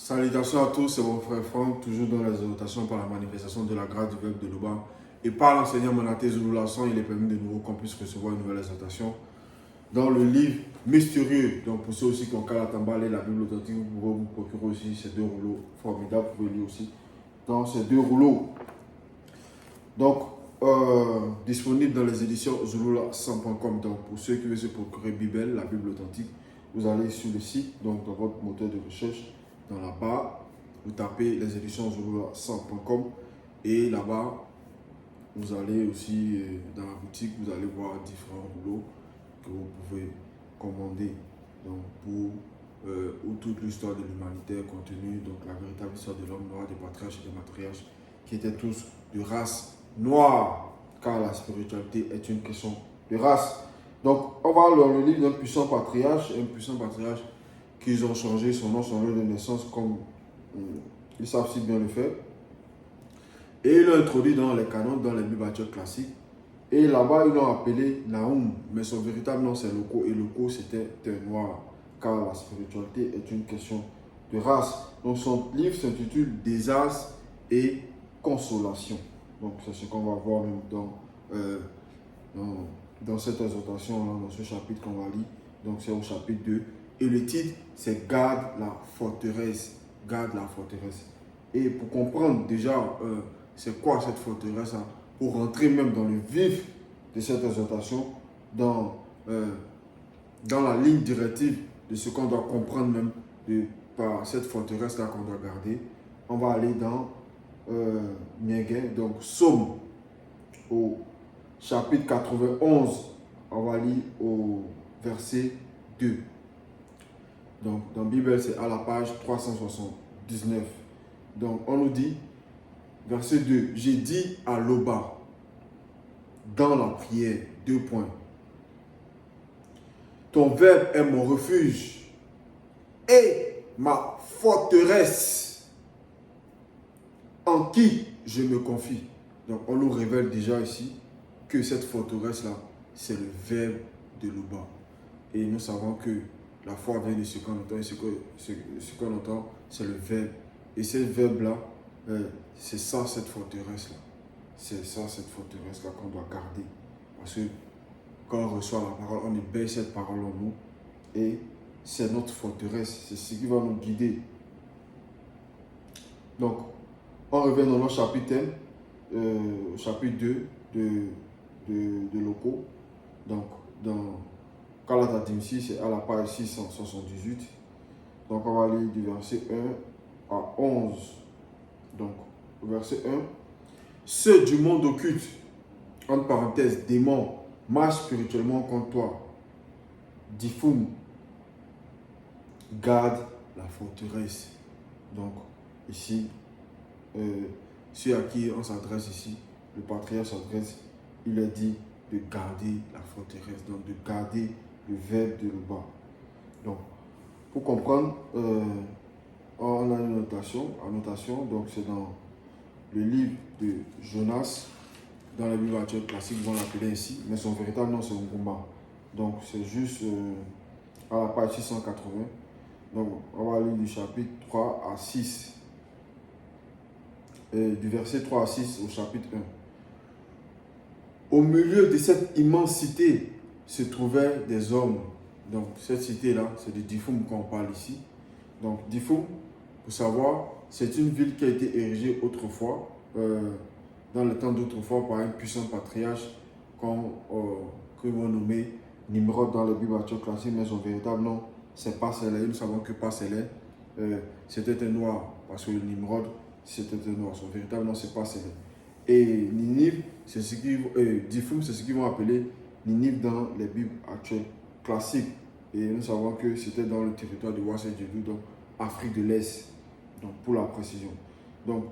Salutations à tous, c'est mon frère Franck, toujours dans les exhortations par la manifestation de la grâce du peuple de Loba. Et par l'enseignant Manaté Zouloulasson, il est permis de nouveau qu'on puisse recevoir une nouvelle exhortation dans le livre mystérieux. Donc pour ceux aussi qui ont Kalatambal et la Bible authentique, vous pouvez vous procurer aussi ces deux rouleaux formidables, vous pouvez lire aussi dans ces deux rouleaux. Donc, disponible dans les éditions Zouloulasson.com. Donc pour ceux qui veulent se procurer Bible, la Bible authentique, vous allez sur le site, donc dans votre moteur de recherche, dans la barre, vous tapez les éditions Zouloulasson.com et là-bas, vous allez aussi dans la boutique, vous allez voir différents rouleaux que vous pouvez commander donc pour où toute l'histoire de l'humanité est contenue, donc la véritable histoire de l'homme noir, des patriarches et des matriarches qui étaient tous de race noire, car la spiritualité est une question de race. Donc, on va dans le livre d'un puissant patriarche qu'ils ont changé son nom, son lieu de naissance, comme ils savent si bien le faire. Et ils l'ont introduit dans les canons, dans les Bibles classiques. Et là-bas, ils l'ont appelé Nahum, mais son véritable nom c'est Loko. Et Loko, c'était un noir, car la spiritualité est une question de race. Donc, son livre s'intitule Désastre et Consolation. Donc, c'est ce qu'on va voir même dans cette exhortation, dans ce chapitre qu'on va lire. Donc, c'est au chapitre 2. Et le titre, c'est Garde la forteresse. Garde la forteresse. Et pour comprendre déjà c'est quoi cette forteresse, hein, pour rentrer même dans le vif de cette exhortation, dans la ligne directive de ce qu'on doit comprendre même par cette forteresse-là qu'on doit garder, on va aller dans Mienguin, donc Psaume au chapitre 91, on va lire au verset 2. Donc, dans la Bible, c'est à la page 379. Donc, on nous dit, verset 2, j'ai dit à Loba, dans la prière, 2 points. Ton verbe est mon refuge et ma forteresse en qui je me confie. Donc, on nous révèle déjà ici que cette forteresse-là, c'est le verbe de Loba. Et nous savons que la foi vient de ce qu'on entend, et ce qu'on entend, c'est le verbe. Et ce verbe-là, c'est ça, cette forteresse-là. C'est ça, cette forteresse-là qu'on doit garder. Parce que quand on reçoit la parole, on éveille cette parole en nous. Et c'est notre forteresse, c'est ce qui va nous guider. Donc, on revient dans notre chapitre 1, chapitre 2 de Loko. Donc, dans Kalatatimsi, c'est à la page 678. Donc, on va lire du verset 1 à 11. Donc, verset 1. Ceux du monde occulte, entre parenthèses, démons, marchent spirituellement contre toi. Difum, garde la forteresse. Donc, ici, ceux à qui on s'adresse ici, le patriarche s'adresse, il a dit de garder la forteresse, donc de garder le verbe de Loba. Donc, pour comprendre, on a une annotation, donc c'est dans le livre de Jonas, dans la Bible actuelle classique, ils vont l'appeler ainsi, mais son véritable nom c'est Ngumba. Donc c'est juste à la page 680. Donc on va lire du chapitre 3 à 6, du verset 3 à 6 au chapitre 1. Au milieu de cette immense cité se trouvaient des hommes. Donc cette cité-là, c'est de Difum qu'on parle ici. Donc Difum, pour savoir, c'est une ville qui a été érigée autrefois, dans le temps d'autrefois, par un puissant patriarche que l'on nommait Nimrod dans la Bible classique, mais son véritable nom, c'est Pasélé. Nous savons que Pasélé, c'était un noir, parce que Nimrod, c'était un noir. Son véritable nom, c'est Pasélé. Et Ninive, c'est ce Difum, c'est ce qu'ils vont appeler Ninive dans les Bibles actuelles classiques. Et nous savons que c'était dans le territoire de Wassé Djedou, donc Afrique de l'Est, donc pour la précision. Donc,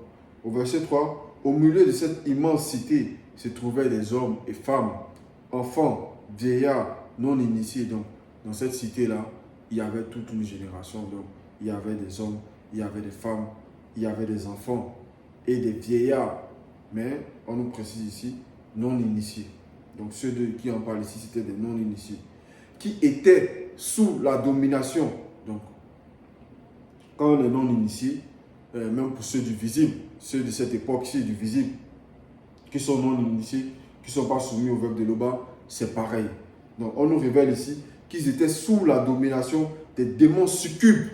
au verset 3, au milieu de cette immense cité se trouvaient des hommes et femmes, enfants, vieillards, non initiés. Donc, dans cette cité-là, il y avait toute une génération. Donc, il y avait des hommes, il y avait des femmes, il y avait des enfants et des vieillards. Mais, on nous précise ici, non initiés. Donc, ceux qui en parlent ici, c'était des non initiés, qui étaient sous la domination. Donc, quand on est non initié, même pour ceux du visible, ceux de cette époque-ci du visible, qui sont non initiés, qui ne sont pas soumis au veuve de Loba, c'est pareil. Donc on nous révèle ici qu'ils étaient sous la domination des démons succubes,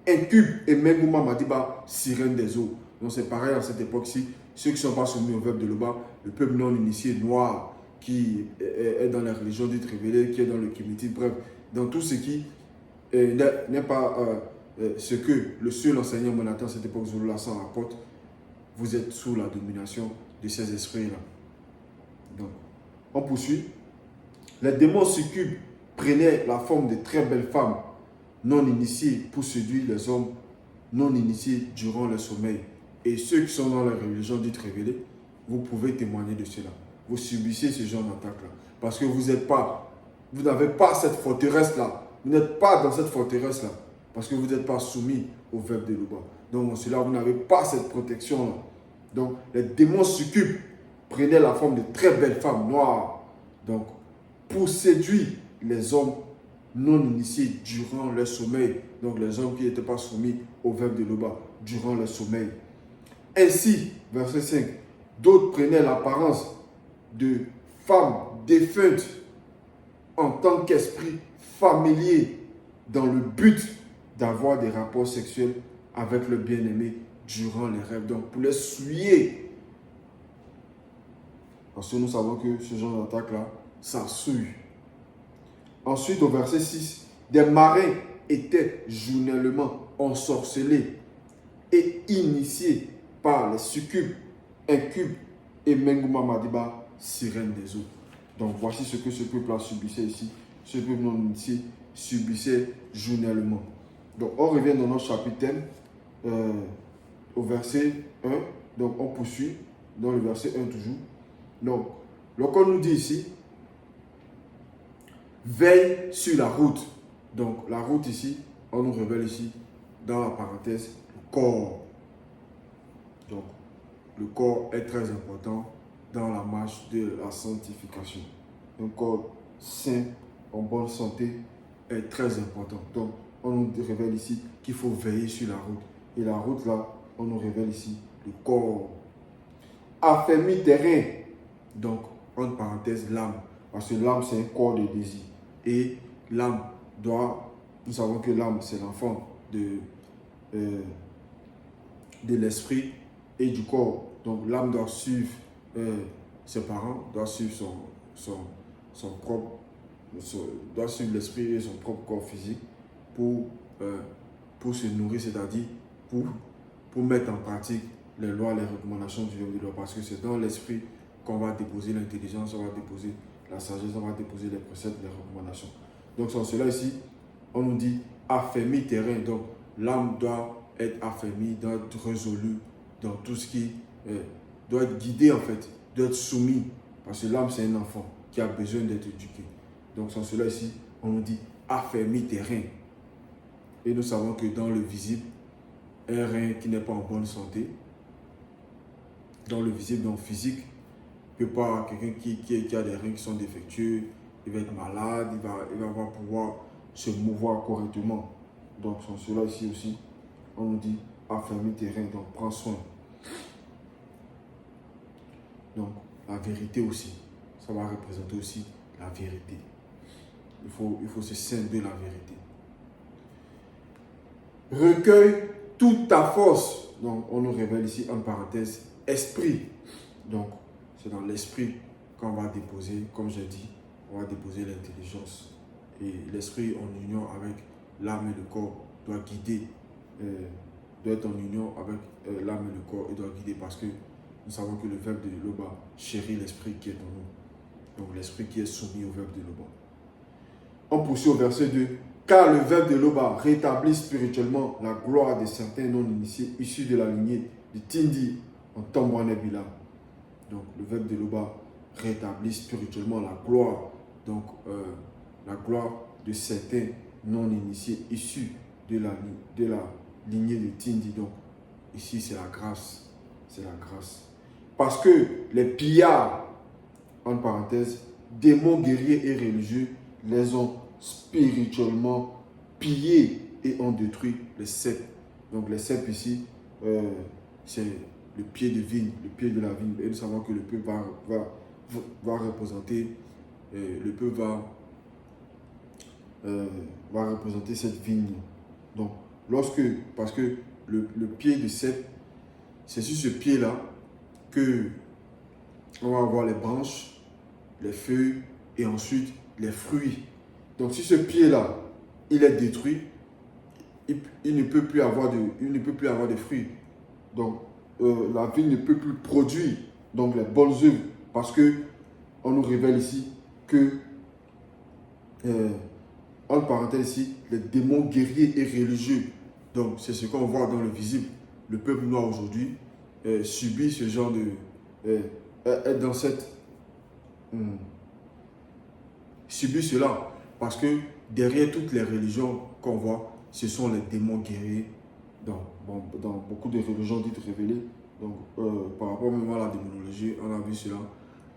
incubes et Mengouma Madiba, sirène des eaux. Donc c'est pareil à cette époque-ci. Ceux qui ne sont pas soumis au veuve de Loba, le peuple non initié noir qui est dans la religion dite révélée, qui est dans le Kemetic, bref, dans tout ce qui n'est pas ce que le seul enseignant Monatan à cette époque Zouloula s'en rapporte, vous êtes sous la domination de ces esprits-là. Donc, on poursuit. Les démons succubes prenaient la forme de très belles femmes non initiées pour séduire les hommes non initiés durant le sommeil. Et ceux qui sont dans la religion dite révélée, vous pouvez témoigner de cela. Vous subissez ce genre d'attaque-là. Parce que vous n'avez pas cette forteresse-là. Vous n'êtes pas dans cette forteresse-là. Parce que vous n'êtes pas soumis au veuve de Loba. Donc, cela, vous n'avez pas cette protection-là. Donc, les démons succubes prenaient la forme de très belles femmes noires. Donc, pour séduire les hommes non initiés durant leur sommeil. Donc, les hommes qui n'étaient pas soumis au veuve de Loba durant leur sommeil. Ainsi, verset 5, d'autres prenaient l'apparence de femmes défuntes en tant qu'esprit familier dans le but d'avoir des rapports sexuels avec le bien-aimé durant les rêves. Donc, pour les souiller. Parce que nous savons que ce genre d'attaque-là, ça souille. Ensuite, au verset 6, des marins étaient journellement ensorcelés et initiés par les succubes, incubes et Mengouma Madiba, sirène des eaux. Donc, voici ce que ce peuple-là subissait ici. Ce peuple non initié subissait journellement. Donc, on revient dans notre chapitre au verset 1. Donc, on poursuit dans le verset 1 toujours. Donc, on nous dit ici, veille sur la route. Donc, la route ici, on nous révèle ici, dans la parenthèse, le corps. Donc, le corps est très important dans la marche de la sanctification. Un corps sain, en bonne santé, est très important. Donc, on nous révèle ici qu'il faut veiller sur la route. Et la route, là, on nous révèle ici le corps. Affermi tes reins. Donc, entre parenthèses, l'âme. Parce que l'âme, c'est un corps de désir. Et l'âme nous savons que l'âme, c'est l'enfant de l'esprit et du corps. Donc, l'âme doit suivre ses parents, doit suivre doit suivre l'esprit et son propre corps physique pour se nourrir, c'est-à-dire pour mettre en pratique les lois, les recommandations du veuve de Loba. Parce que c'est dans l'esprit qu'on va déposer l'intelligence, on va déposer la sagesse, on va déposer les préceptes, les recommandations. Donc, sans cela ici, on nous dit affermi tes reins. Donc, l'âme doit être affermie, doit être résolue dans tout ce qui doit être guidée en fait, doit être soumis. Parce que l'âme, c'est un enfant qui a besoin d'être éduqué. Donc, sans cela ici, on nous dit affermi tes reins. Et nous savons que dans le visible, un rein qui n'est pas en bonne santé, dans le visible, dans le physique, peut pas, quelqu'un qui a des reins qui sont défectueux, il va être malade, il va pas pouvoir se mouvoir correctement. Donc, sans cela ici aussi, on nous dit affermi tes reins, donc prends soin. Donc, la vérité aussi, ça va représenter aussi la vérité. Il faut se ceindre de la vérité. Recueille toute ta force. Donc, on nous révèle ici en parenthèse, esprit. Donc, c'est dans l'esprit qu'on va déposer, comme j'ai dit, on va déposer l'intelligence. Et l'esprit en union avec l'âme et le corps doit guider, doit être en union avec l'âme et le corps et doit guider parce que nous savons que le veuve de Loba chérit l'esprit qui est en nous. Donc l'esprit qui est soumis au veuve de Loba. On poursuit au verset 2. Car le veuve de Loba rétablit spirituellement la gloire de certains non-initiés issus de la lignée de Tindi en Tambouanébila. Donc le veuve de Loba rétablit spirituellement la gloire, donc la gloire de certains non-initiés issus de la lignée de Tindi. Donc ici c'est la grâce, c'est la grâce. Parce que les pillards, en parenthèse, démons guerriers et religieux, les ont spirituellement pillés et ont détruit les 7 Donc les cèpes ici, c'est le pied de vigne, le pied de la vigne. Et nous savons que le peuple va représenter, le peuple va représenter cette vigne. Donc, parce que le pied de cèpe, c'est sur ce pied-là que on va avoir les branches, les feuilles et ensuite les fruits. Donc, si ce pied-là, il est détruit, il ne peut plus avoir de fruits. Donc, la vigne ne peut plus produire donc les bonnes œuvres parce que on nous révèle ici que, entre parenthèses ici, les démons guerriers et religieux. Donc, c'est ce qu'on voit dans le visible. Le peuple noir aujourd'hui subit ce genre de... est dans cette... subit cela parce que derrière toutes les religions qu'on voit, ce sont les démons guerriers dans beaucoup de religions dites révélées. Donc, par rapport même à la démonologie, on a vu cela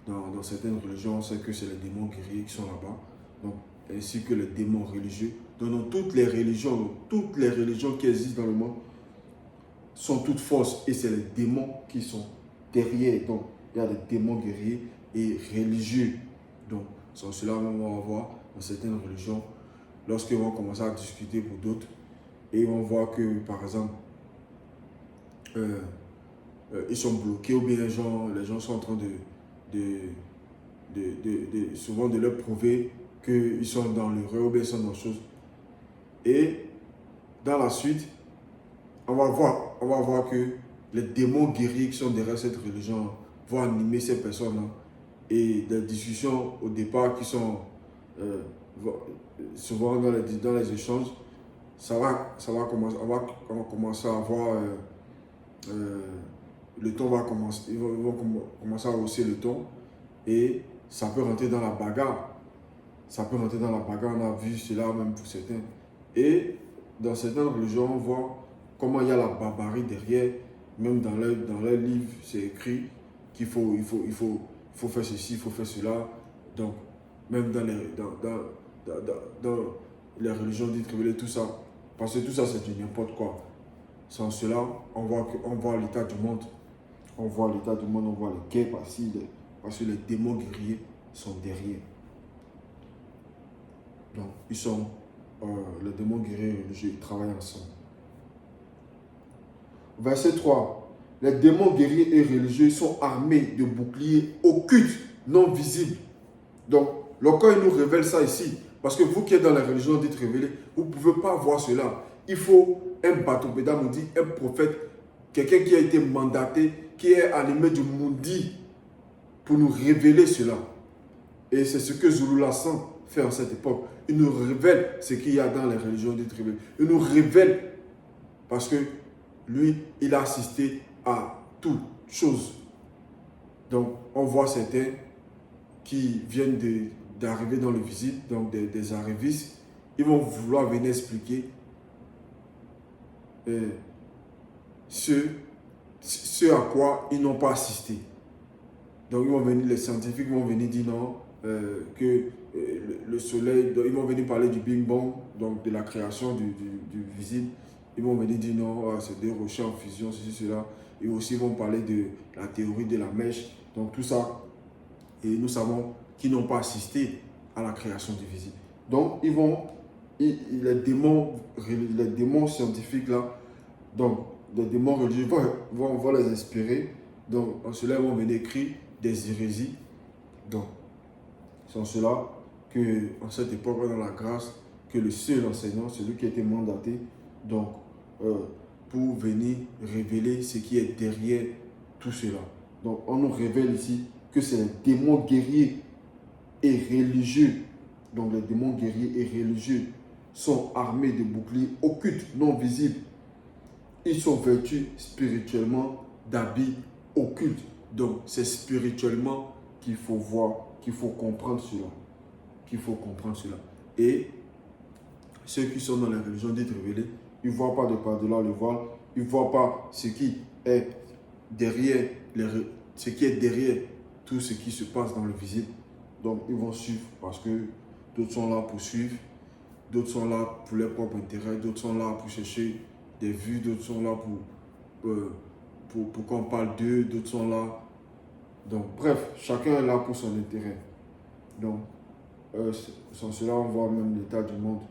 dans certaines religions, on sait que c'est les démons guerriers qui sont là-bas, donc, ainsi que les démons religieux. Donc, dans toutes les religions qui existent dans le monde sont toutes fausses et c'est les démons qui sont derrière. Donc, il y a des démons guerriers et religieux. Donc, c'est cela même on va voir dans certaines religions, lorsqu'ils vont commencer à discuter pour d'autres, et ils vont voir que, par exemple, ils sont bloqués ou bien les gens sont en train souvent de leur prouver qu'ils sont dans l'erreur ou bien ils sont dans la chose. Et dans la suite, on va voir que les démons guerriers qui sont derrière cette religion vont animer ces personnes-là. Et des discussions au départ qui sont souvent dans les échanges, on va commencer à avoir le ton va commencer, ils vont commencer à hausser le ton et ça peut rentrer dans la bagarre. On a vu cela même pour certains. Et dans certaines religions, on voit comment il y a la barbarie derrière. Même dans leur livre, c'est écrit qu'il faut faire ceci, il faut faire cela. Donc, même dans les religions dites révélées, tout ça. Parce que tout ça, c'est du n'importe quoi. Sans cela, on voit l'état du monde. On voit l'état du monde, on voit les guerres parce que les démons guerriers sont derrière. Donc, les démons guerriers religieux, ils travaillent ensemble. Verset 3. Les démons guerriers et religieux sont armés de boucliers occultes, non visibles. Donc, lorsqu'il nous révèle ça ici, parce que vous qui êtes dans la religion dites révélée, vous ne pouvez pas voir cela. Il faut un bâton-pédale, nous dit, un prophète, quelqu'un qui a été mandaté, qui est animé du Mundi pour nous révéler cela. Et c'est ce que Zulu Lassan fait en cette époque. Il nous révèle ce qu'il y a dans les religions dites révélées. Il nous révèle parce que lui, il a assisté à toutes choses. Donc, on voit certains qui viennent d'arriver dans le visible, donc des arrivistes, ils vont vouloir venir expliquer ce à quoi ils n'ont pas assisté. Donc, les scientifiques vont venir dire non, que le soleil, ils vont venir parler du Big Bang, donc de la création du visible. Ils vont venir dire non, c'est des rochers en fusion, ceci, cela. Et aussi, ils vont parler de la théorie de la mèche. Donc, tout ça. Et nous savons qu'ils n'ont pas assisté à la création du visible. Donc, les démons scientifiques là, donc, les démons religieux vont les inspirer. Donc, en cela, ils vont venir écrire des hérésies. Donc, c'est en cela qu'en cette époque, dans la grâce, que le seul enseignant, celui qui a été mandaté, donc, pour venir révéler ce qui est derrière tout cela. Donc, on nous révèle ici que c'est les démons guerriers et religieux. Donc, les démons guerriers et religieux sont armés de boucliers occultes, non visibles. Ils sont vêtus spirituellement d'habits occultes. Donc, c'est spirituellement qu'il faut voir, qu'il faut comprendre cela. Et ceux qui sont dans la religion dites révélée, ils ne voient pas de par-delà le voile, ils ne voient pas ce qui est derrière tout ce qui se passe dans le visible. Donc, ils vont suivre parce que d'autres sont là pour suivre, d'autres sont là pour leur propre intérêt, d'autres sont là pour chercher des vues, d'autres sont là pour qu'on parle d'eux, d'autres sont là. Donc, bref, chacun est là pour son intérêt. Donc, sans cela, on voit même l'état du monde.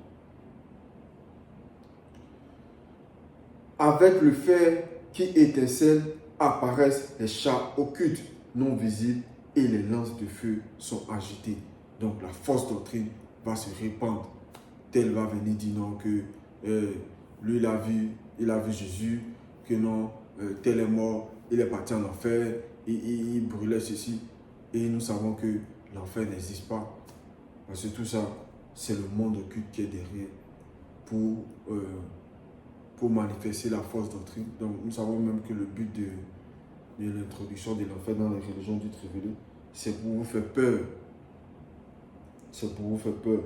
Avec le fer qui étincelle, apparaissent les chars occultes, non visibles, et les lances de feu sont agitées. Donc, la fausse doctrine va se répandre. Tel va venir dire non, que lui, il a vu Jésus, que non, tel est mort, il est parti en enfer, il brûlait ceci. Et nous savons que l'enfer n'existe pas. Parce que tout ça, c'est le monde occulte qui est derrière pour manifester la fausse doctrine. Donc nous savons même que le but de l'introduction de l'enfer dans les religions dites révélées, c'est pour vous faire peur. C'est pour vous faire peur,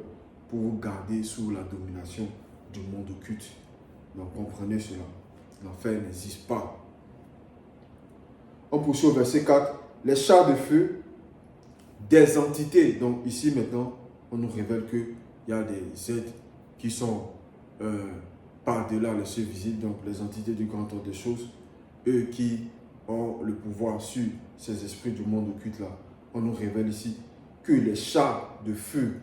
pour vous garder sous la domination du monde occulte. Donc comprenez cela. L'enfer n'existe pas. On poursuit au verset 4. Les chars de feu des entités. Donc ici maintenant, on nous révèle qu'il y a des êtres qui sont par-delà les cieux visibles, donc les entités du grand ordre des choses, eux qui ont le pouvoir sur ces esprits du monde occulte là. On nous révèle ici que les chars de feu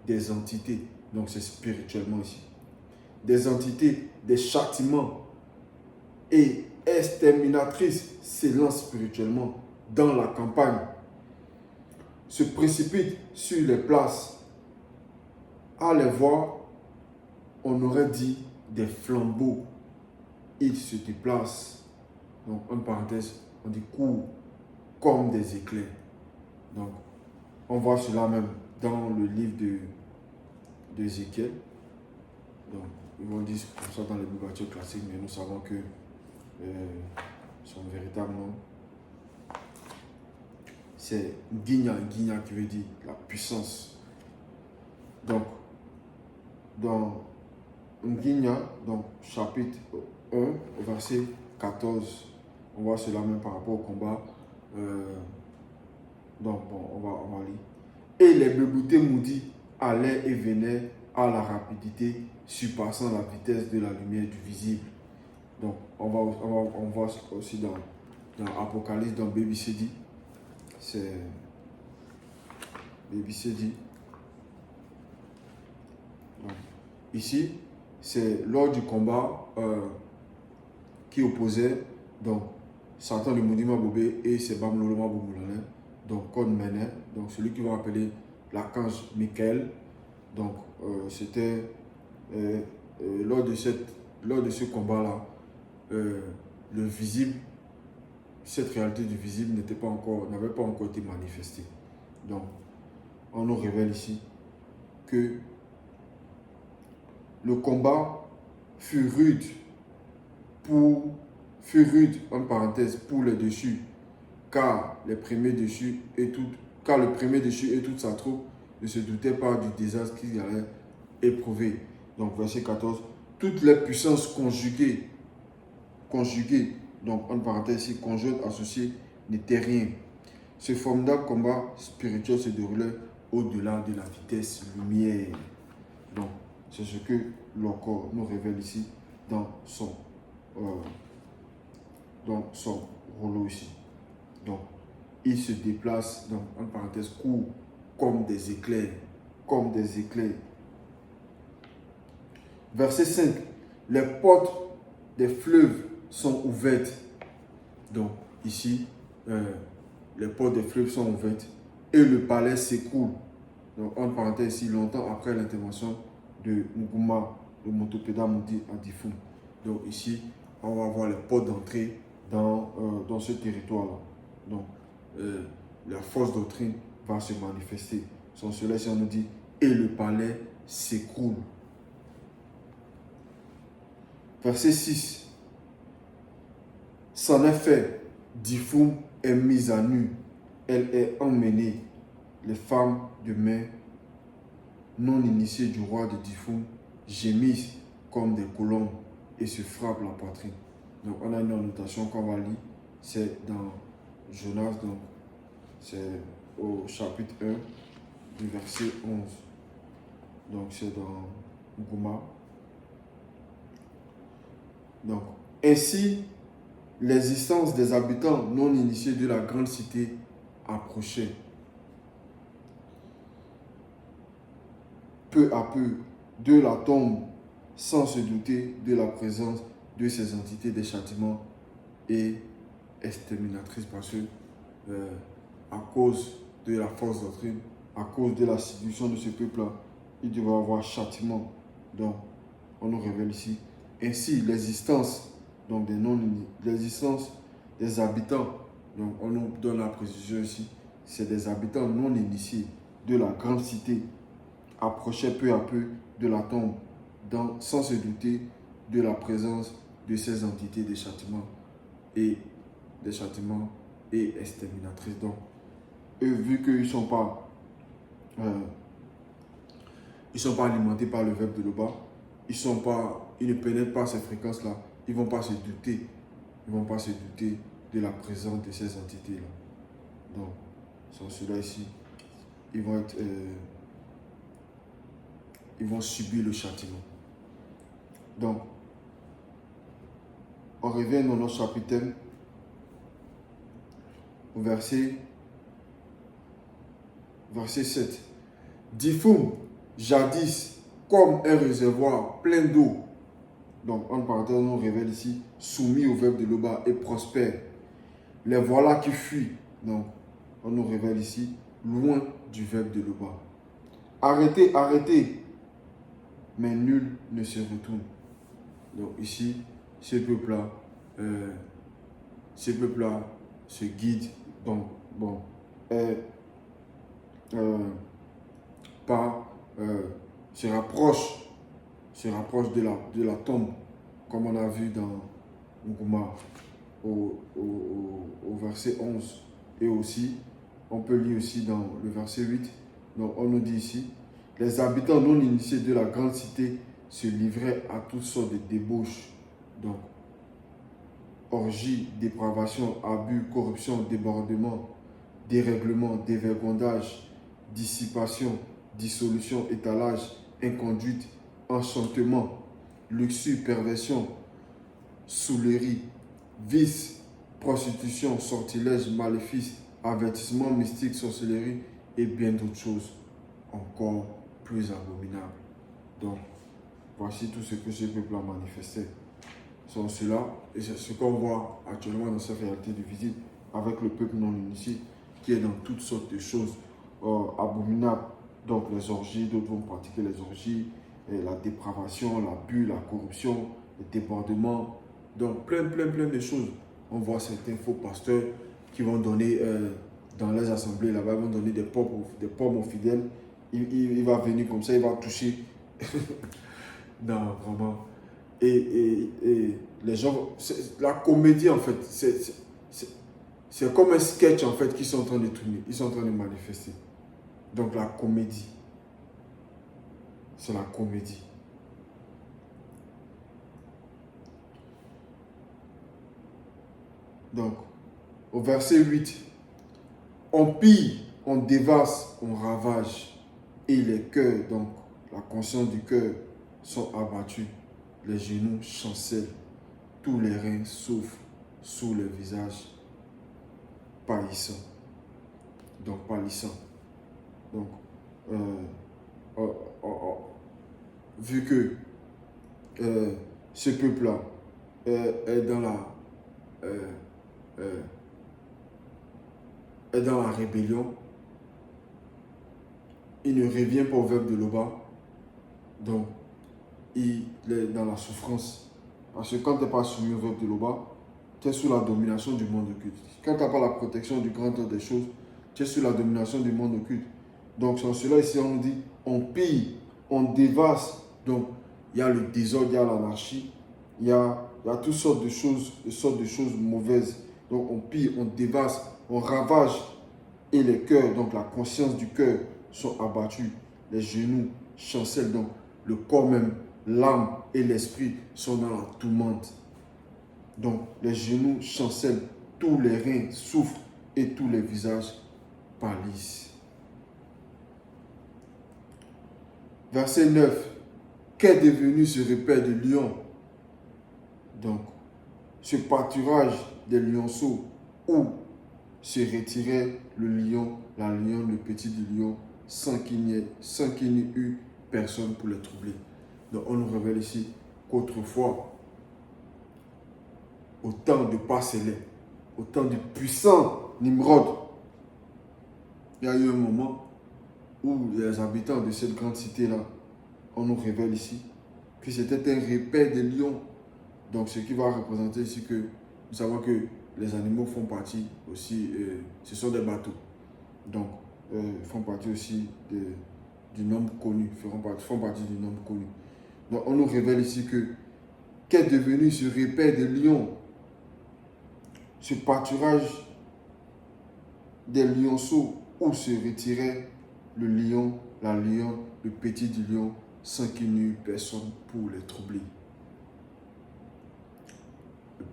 des entités, donc c'est spirituellement ici, des entités, des châtiments et exterminatrices s'élancent spirituellement dans la campagne, se précipitent sur les places. À les voir, on aurait dit des flambeaux. Ils se déplacent. Donc, en parenthèse, on dit courent comme des éclairs. Donc, on voit cela même dans le livre d'Ézéchiel. Donc, ils vont dire comme ça dans les bibliothèques classiques, mais nous savons que son véritable nom, c'est Guinya. Guinya qui veut dire la puissance. Donc, dans Guinya, donc chapitre 1, au verset 14, on voit cela même par rapport au combat. Donc, bon, on va lire. Et les beboutés maudits allaient et venaient à la rapidité, surpassant la vitesse de la lumière du visible. Donc, on voit aussi dans Apocalypse, dans BBCD, c'est BBCD. Donc, ici, c'est lors du combat qui opposait donc Satan le Moudima Bobé et Sebam Loloma Boumoulalin, donc Kon Menet, donc celui qui va appeler l'archange Michael. Donc, c'était lors de ce combat-là, le visible, cette réalité du visible n'avait pas encore été manifestée. Donc, on nous révèle ici que le combat fut rude, en parenthèse, pour les dessus, car le premier dessus et toute sa troupe ne se doutaient pas du désastre qu'ils allaient éprouver. Donc, verset 14, toutes les puissances conjuguées, donc en parenthèse ici, conjointes, associées, n'étaient rien. Ce formidable combat spirituel se déroulait au-delà de la vitesse lumière. Donc, c'est ce que le corps nous révèle ici dans son rouleau ici. Donc, il se déplace, donc, en parenthèse, court comme des éclairs. Comme des éclairs. Verset 5. Les portes des fleuves sont ouvertes. Donc, ici, les portes des fleuves sont ouvertes et le palais s'écoule. Donc, en parenthèse, ici, longtemps après l'intervention de Nguma, le Motopéda Moudi à Difum. Donc, ici, on va voir les portes d'entrée dans ce territoire-là. Donc, la fausse doctrine va se manifester. Sans cela, si on nous dit, et le palais s'écroule. Verset 6. C'en est fait, Difum est mise à nu. Elle est emmenée. Les femmes de main non initiées du roi de Difum gémissent comme des colombes et se frappent la poitrine. Donc, on a une annotation qu'on va lire. C'est dans Jonas, donc c'est au chapitre 1 du verset 11. Donc, c'est dans Gouma. Donc, ainsi, l'existence des habitants non initiés de la grande cité approchait peu à peu de la tombe sans se douter de la présence de ces entités des châtiments et exterminatrices parce que à cause de la force doctrine, à cause de la séduction de ce peuple-là, il devrait y avoir châtiment. Donc, on nous révèle ici. Ainsi, l'existence donc l'existence des habitants, donc on nous donne la précision ici, c'est des habitants non initiés de la grande cité approchaient peu à peu de la tombe, sans se douter de la présence de ces entités des châtiments et exterminatrices. Donc, eux, vu qu'ils ne sont pas alimentés par le verbe de l'Oba, ils ne pénètrent pas ces fréquences-là, ils ne vont pas se douter. Ils ne vont pas se douter de la présence de ces entités-là. Donc, sans cela ici, ils vont subir le châtiment. Donc, on revient dans notre chapitre au verset 7. Diffum, jadis, comme un réservoir plein d'eau. Donc, en parenthèse, on nous révèle ici, soumis au verbe de l'Oba et prospère. Les voilà qui fuient. Donc, on nous révèle ici, loin du verbe de l'Oba. Arrêtez, arrêtez, mais nul ne se retourne. Donc, ici, ce peuple-là se guide, donc, bon, se rapproche de la tombe, comme on a vu dans Nguma au verset 11. Et aussi, on peut lire aussi dans le verset 8. Donc, on nous dit ici, les habitants non initiés de la grande cité se livraient à toutes sortes de débauches. Donc, orgie, dépravation, abus, corruption, débordement, dérèglement, dévergondage, dissipation, dissolution, étalage, inconduite, enchantement, luxure, perversion, soulerie, vice, prostitution, sortilège, maléfice, avertissement mystique, sorcellerie et bien d'autres choses encore plus abominables. Donc, voici tout ce que ce peuple a manifesté. Sont cela, et c'est ce qu'on voit actuellement dans cette réalité de visite avec le peuple non initié qui est dans toutes sortes de choses abominables. Donc les orgies, d'autres vont pratiquer les orgies, et la dépravation, l'abus, la corruption, le débordement. Donc plein de choses. On voit certains faux pasteurs qui vont donner dans les assemblées là-bas, ils vont donner des pommes aux fidèles. Il va venir comme ça, il va toucher. Non, vraiment. Et les gens, la comédie en fait, c'est comme un sketch en fait qu'ils sont en train de tourner, ils sont en train de manifester. Donc la comédie, c'est la comédie. Donc, au verset 8, on pille, on dévaste, on ravage, et les cœurs, donc la conscience du cœur, sont abattus. Les genoux chancellent, tous les reins souffrent sous le visage pâlissant. Donc, pâlissant. Donc, vu que ce peuple-là est dans la rébellion, il ne revient pas au verbe de l'Oba. Donc, il est dans la souffrance. Parce que quand tu n'es pas soumis au verbe de l'Oba, tu es sous la domination du monde occulte. Quand tu n'as pas la protection du grand ordre des choses, tu es sous la domination du monde occulte. Donc, sur cela, ici, on nous dit, on pille, on dévaste. Donc, il y a le désordre, il y a l'anarchie, il y a toutes sortes de choses mauvaises. Donc, on pille, on dévaste, on ravage. Et les cœurs, donc la conscience du cœur, sont abattus. Les genoux chancellent, donc le corps même, l'âme et l'esprit sont dans la tourmente. Donc, les genoux chancellent, tous les reins souffrent et tous les visages pâlissent. Verset 9. Qu'est devenu ce repère de lion? Donc, ce pâturage des lionceaux où se retirait le lion, la lionne, le petit du lion, sans qu'il n'y ait eu personne pour les troubler. Donc, on nous révèle ici qu'autrefois, au temps de Pasélé, au temps du puissant Nimrod, il y a eu un moment où les habitants de cette grande cité-là, on nous révèle ici que c'était un repaire des lions. Donc, ce qui va représenter ici que nous savons que les animaux font partie aussi, ce sont des bateaux. Donc, font partie aussi du nombre connu, font partie du nombre connu. Donc, on nous révèle ici que qu'est devenu ce repaire des lions, ce pâturage des lionceaux où se retirait le lion, la lionne, le petit du lion, sans qu'il n'y eût personne pour les troubler.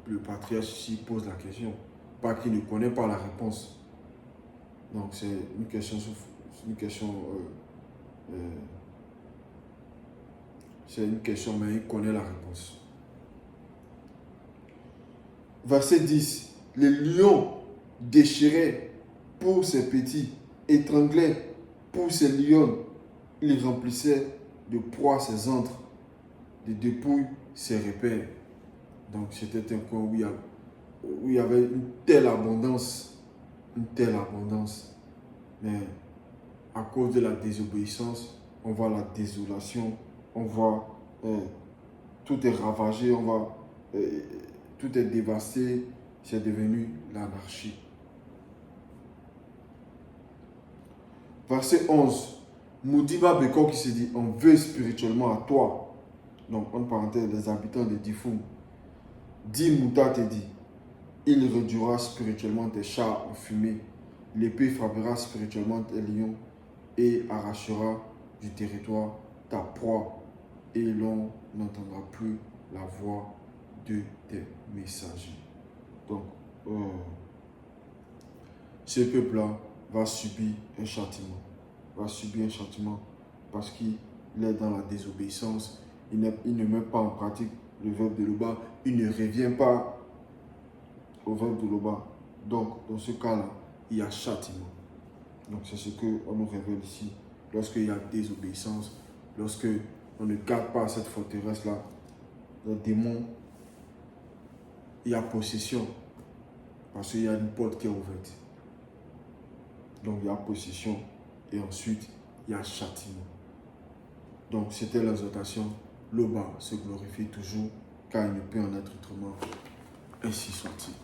Le patriarche ici pose la question, pas qu'il ne connaît pas la réponse. Donc c'est une question, mais il connaît la réponse. Verset 10. Les lions déchiraient pour ses petits, étranglaient pour ses lionnes. Il remplissait de proie ses antres, de dépouilles ses repères. Donc c'était un coin où il y avait une telle abondance, mais à cause de la désobéissance, on voit la désolation, on voit tout est ravagé, tout est dévasté, c'est devenu l'anarchie. Verset 11. Moudiba Beko qui se dit, on veut spirituellement à toi. Donc, en parenthèse, les habitants de Difou. Dit Mouta te dit, il réduira spirituellement tes chars en fumée. L'épée frappera spirituellement tes lions et arrachera du territoire ta proie. Et l'on n'entendra plus la voix de tes messagers. Donc, ce peuple-là va subir un châtiment. Parce qu'il est dans la désobéissance. Il ne met pas en pratique le verbe de Loba. Il ne revient pas au verbe de Loba. Donc, dans ce cas-là, il y a châtiment. Donc, c'est ce qu'on nous révèle ici. Lorsqu'il y a désobéissance, lorsque on ne garde pas cette forteresse-là, le démon, il y a possession. Parce qu'il y a une porte qui est ouverte. Donc, il y a possession. Et ensuite, il y a châtiment. Donc, c'était l'exhortation. L'Oba se glorifie toujours, car il ne peut en être autrement. Ainsi soit-il.